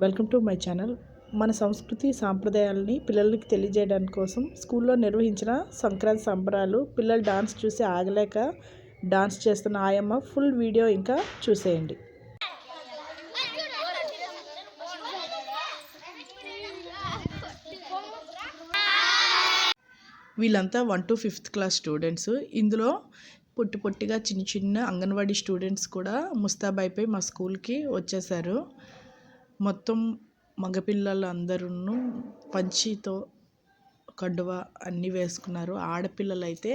Welcome to my channel. మన సంస్కృతి సాంప్రదాయాలని పిల్లలకి తెలియజేయడానికి కోసం స్కూల్లో నిర్వహించిన సంక్రాంతి సంబరాలు పిల్లలు డాన్స్ చూసి ఆగలేక డాన్స్ చేస్తున్న ఆయమ్మ ఫుల్ వీడియో ఇంకా చూసేయండి. వీళ్ళంతా 1 to 5th క్లాస్ స్టూడెంట్స్. ఇందులో పొట్టిగా చిన్న అంగన్వాడీ స్టూడెంట్స్ కూడా ముస్తాబైపోయి మా స్కూల్కి వచ్చేసారు. మొత్తం మగపిల్లలు అందరూ పంచితో కండువ అన్నీ వేసుకున్నారు. ఆడపిల్లలు అయితే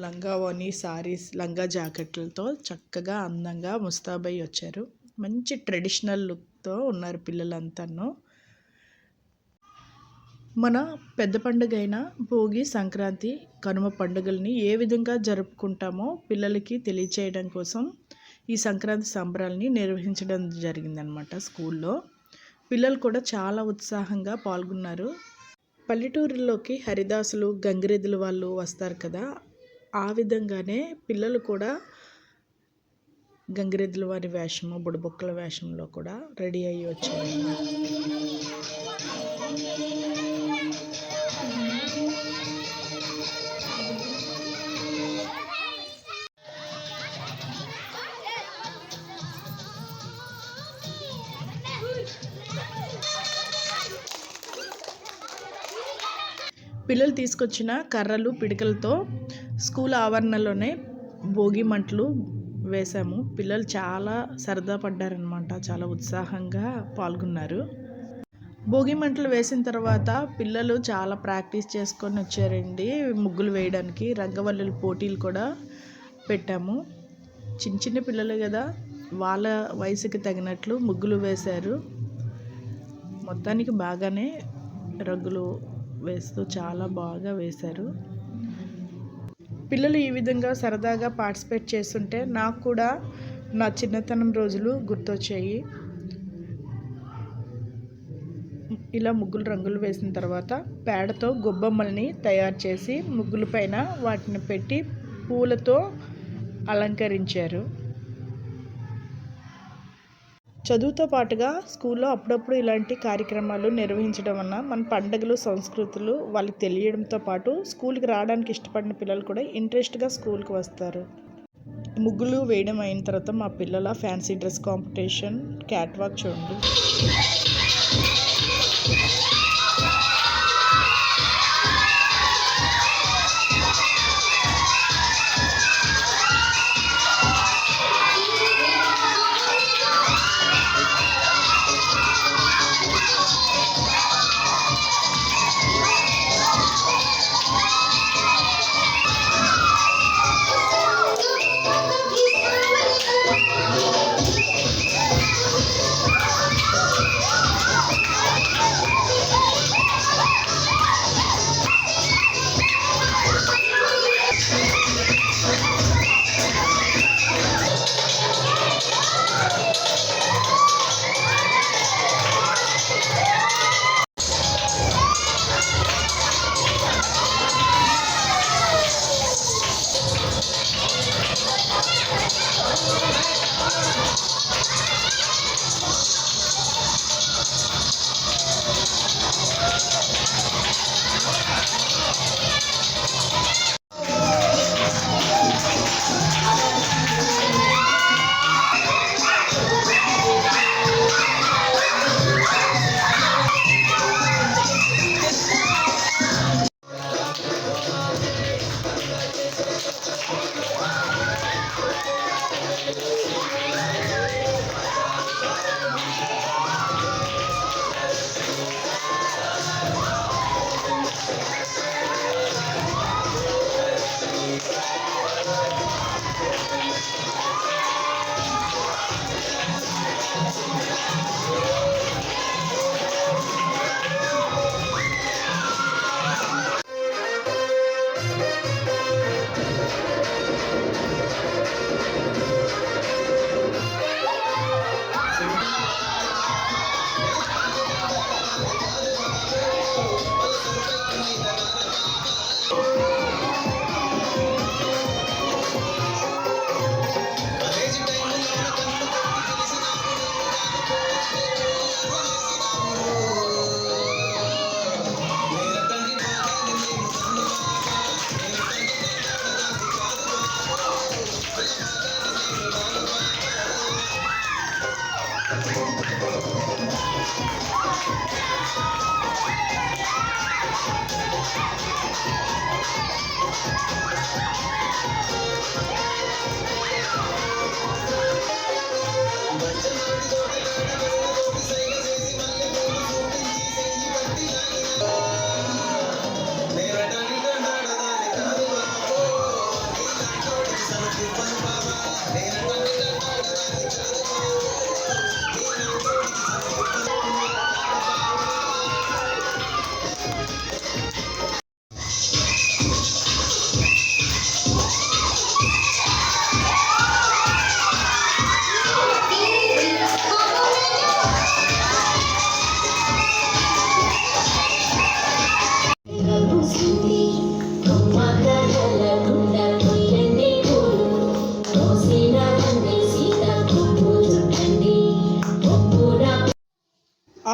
లంగా ఓని సారీస్ లంగా జాకెట్లతో చక్కగా అందంగా ముస్తాబై వచ్చారు. మంచి ట్రెడిషనల్ లుక్తో ఉన్నారు పిల్లలంతాను. మన పెద్ద పండుగ అయిన భోగి, సంక్రాంతి, కనుమ పండుగల్ని ఏ విధంగా జరుపుకుంటామో పిల్లలకి తెలియచేయడం కోసం ఈ సంక్రాంతి సంబరాలని నిర్వహించడం జరిగిందనమాట స్కూల్లో. పిల్లలు కూడా చాలా ఉత్సాహంగా పాల్గొన్నారు. పల్లెటూరులోకి హరిదాసులు, గంగిరెద్దులు వాళ్ళు వస్తారు కదా, ఆ విధంగానే పిల్లలు కూడా గంగిరెద్దుల వారి వేషము, బుడబొక్కల వేషంలో కూడా రెడీ అయ్యి వచ్చారు. పిల్లలు తీసుకొచ్చిన కర్రలు, పిడికలతో స్కూల్ ఆవరణలోనే భోగి మంటలు వేశాము. పిల్లలు చాలా సరదా పడ్డారనమాట, చాలా ఉత్సాహంగా పాల్గొన్నారు. భోగి మంటలు వేసిన తర్వాత పిల్లలు చాలా ప్రాక్టీస్ చేసుకొని వచ్చారండి. ముగ్గులు వేయడానికి రంగవల్లుల పోటీలు కూడా పెట్టాము. చిన్న పిల్లలు కదా, వాళ్ళ వయసుకి తగినట్లు ముగ్గులు వేశారు. మొత్తానికి బాగానే రంగులు వేస్తూ చాలా బాగా వేశారు. పిల్లలు ఈ విధంగా సరదాగా పార్టిసిపేట్ చేస్తుంటే నాకు కూడా నా చిన్నతనం రోజులు గుర్తొచ్చాయి. ఇలా ముగ్గులు రంగులు వేసిన తర్వాత పేడతో గొబ్బమ్మల్ని తయారు చేసి ముగ్గుల పైన వాటిని పెట్టి పూలతో అలంకరించారు. చదువుతో పాటుగా స్కూల్లో అప్పుడప్పుడు ఇలాంటి కార్యక్రమాలు నిర్వహించడం వలన మన పండుగలు, సంస్కృతులు వాళ్ళకి తెలియడంతో పాటు స్కూల్కి రావడానికి ఇష్టపడిన పిల్లలు కూడా ఇంట్రెస్ట్గా స్కూల్కి వస్తారు. ముగ్గులు వేయడం అయిన తర్వాత మా పిల్లల fancy dress competition, cat walk చూడండి.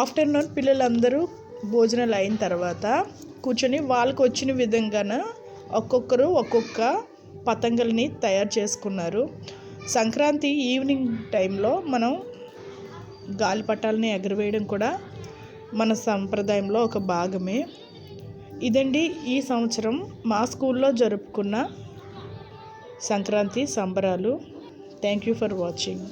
ఆఫ్టర్నూన్ పిల్లలందరూ భోజనాలు అయిన తర్వాత కూర్చొని వాళ్ళకు వచ్చిన విధంగాన ఒక్కొక్కరు ఒక్కొక్క పతంగుల్ని తయారు చేసుకున్నారు. సంక్రాంతి ఈవినింగ్ టైంలో మనం గాలిపటాలని ఎగరవేయడం కూడా మన సంప్రదాయంలో ఒక భాగమే. ఇదండి ఈ సంవత్సరం మా స్కూల్లో జరుపుకున్న సంక్రాంతి సంబరాలు. Thank you for watching.